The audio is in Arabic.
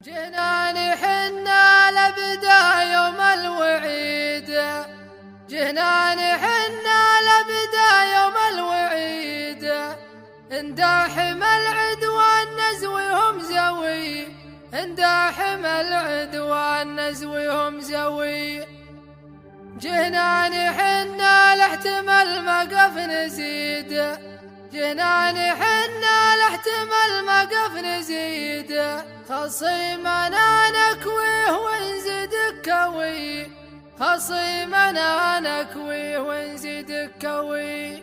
جناني حنا لبدا يوم الوعيد، جناني حنا لبدا يوم الوعيد، انداحم العدوان نزويهم زوي، انداحم العدوان نزويهم زوي. جناني حنا لاحتمال مقف نزيد، جناني حنا لاحتمال مقف نزيد، خصيمنا نكويه ونزيد كوي، خصيمنا نكويه ونزيد كوي.